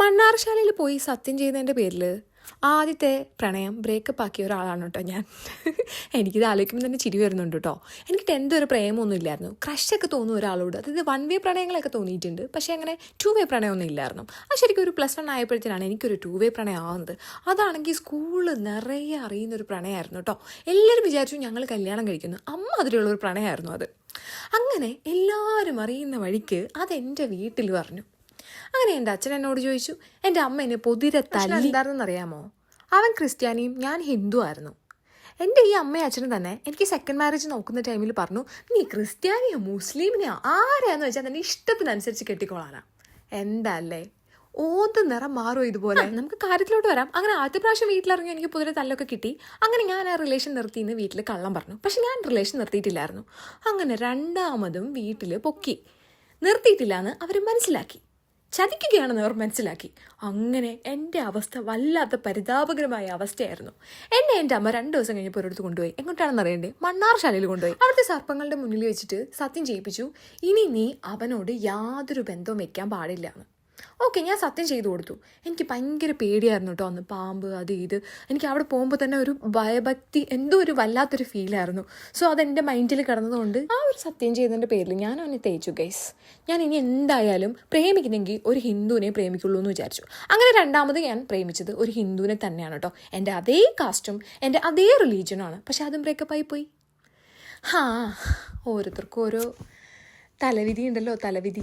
മണ്ണാർശാലയിൽ പോയി സത്യം ചെയ്തതിൻ്റെ പേരിൽ ആദ്യത്തെ പ്രണയം ബ്രേക്കപ്പ് ആക്കിയ ഒരാളാണ് കേട്ടോ ഞാൻ. എനിക്കിത് ആലോചിക്കുമ്പോൾ തന്നെ ചിരി വരുന്നുണ്ട് കേട്ടോ. എനിക്ക് 10th ഒരു പ്രേമൊന്നും ഇല്ലായിരുന്നു. ക്രഷൊക്കെ തോന്നുന്ന ഒരാളോട്, അതായത് 1 വേ പ്രണയങ്ങളൊക്കെ തോന്നിയിട്ടുണ്ട്, പക്ഷേ അങ്ങനെ 2 വേ പ്രണയമൊന്നും ഇല്ലായിരുന്നു. അത് ശരിക്കും ഒരു +1 ആയപ്പോഴത്തേനാണ് എനിക്കൊരു 2 വേ പ്രണയം ആവുന്നത്. അതാണെങ്കിൽ സ്കൂളിൽ നിറയെ അറിയുന്നൊരു പ്രണയമായിരുന്നു കേട്ടോ. എല്ലാവരും വിചാരിച്ചു ഞങ്ങൾ കല്യാണം കഴിക്കുന്നു. അമ്മ അതിലുള്ളൊരു പ്രണയമായിരുന്നു അത്. അങ്ങനെ എല്ലാവരും അറിയുന്ന വഴിക്ക് അതെൻ്റെ വീട്ടിൽ പറഞ്ഞു. അങ്ങനെ എൻ്റെ അച്ഛൻ എന്നോട് ചോദിച്ചു, എൻ്റെ അമ്മ എന്നെ പൊതിരെ തല്ലി. എന്താണെന്ന് അറിയാമോ? അവൻ ക്രിസ്ത്യാനിയും ഞാൻ ഹിന്ദു ആയിരുന്നു. എൻ്റെ ഈ അമ്മയും അച്ഛനും തന്നെ എനിക്ക് സെക്കൻഡ് മാരേജ് നോക്കുന്ന ടൈമിൽ പറഞ്ഞു, നീ ക്രിസ്ത്യാനിയോ മുസ്ലിമിനെയോ ആരെയാന്ന് വെച്ചാൽ തന്നെ ഇഷ്ടത്തിനനുസരിച്ച് കെട്ടിക്കോളാനാ. എന്താ അല്ലേ, ഓന്ത് നിറം മാറും ഇതുപോലെ. നമുക്ക് കാര്യത്തിലോട്ട് വരാം. അങ്ങനെ ആദ്യ പ്രാവശ്യം വീട്ടിലിറങ്ങി എനിക്ക് പൊതുവെ തല്ലൊക്കെ കിട്ടി. അങ്ങനെ ഞാൻ ആ റിലേഷൻ നിർത്തിയെന്ന് വീട്ടിൽ കള്ളം പറഞ്ഞു. പക്ഷെ ഞാൻ റിലേഷൻ നിർത്തിയിട്ടില്ലായിരുന്നു. അങ്ങനെ രണ്ടാമതും വീട്ടിൽ പൊക്കി. നിർത്തിയിട്ടില്ല എന്ന് അവർ മനസ്സിലാക്കി, ചതിക്കുകയാണെന്ന് അവർ മനസ്സിലാക്കി. അങ്ങനെ എൻ്റെ അവസ്ഥ വല്ലാത്ത പരിതാപകരമായ അവസ്ഥയായിരുന്നു. എൻ്റെ അമ്മ 2 ദിവസം കഴിഞ്ഞപ്പോൾ ഒരിടത്ത് കൊണ്ടുപോയി. എങ്ങോട്ടാണെന്ന് അറിയണ്ടേ? മണ്ണാർശാലയിൽ കൊണ്ടുപോയി. അവിടുത്തെ സർപ്പങ്ങളുടെ മുന്നിൽ വെച്ചിട്ട് സത്യം ചെയ്യിപ്പിച്ചു, ഇനി നീ അവനോട് യാതൊരു ബന്ധവും വെക്കാൻ പാടില്ല എന്ന്. ഓക്കെ, ഞാൻ സത്യം ചെയ്തു കൊടുത്തു. എനിക്ക് ഭയങ്കര പേടിയായിരുന്നു കേട്ടോ അന്ന്. പാമ്പ് അത് ഇത്, എനിക്ക് അവിടെ പോകുമ്പോൾ തന്നെ ഒരു ഭയഭക്തി, എന്തോ ഒരു വല്ലാത്തൊരു ഫീലായിരുന്നു. സോ അതെൻ്റെ മൈൻഡിൽ കിടന്നതുകൊണ്ട് ആ ഒരു സത്യം ചെയ്തതിൻ്റെ പേരിൽ ഞാൻ അവനെ തേച്ചു ഗൈസ്. ഞാൻ ഇനി എന്തായാലും പ്രേമിക്കുന്നെങ്കിൽ ഒരു ഹിന്ദുവിനെ പ്രേമിക്കുള്ളൂ എന്ന് വിചാരിച്ചു. അങ്ങനെ രണ്ടാമത് ഞാൻ പ്രേമിച്ചത് ഒരു ഹിന്ദുവിനെ തന്നെയാണ് കേട്ടോ. എൻ്റെ അതേ കാസ്റ്റും എൻ്റെ അതേ റിലീജിയനുമാണ്. പക്ഷെ അതും ബ്രേക്കപ്പായി പോയി. ഓരോരുത്തർക്കും ഓരോ തലവിധി ഉണ്ടല്ലോ, തലവിധി.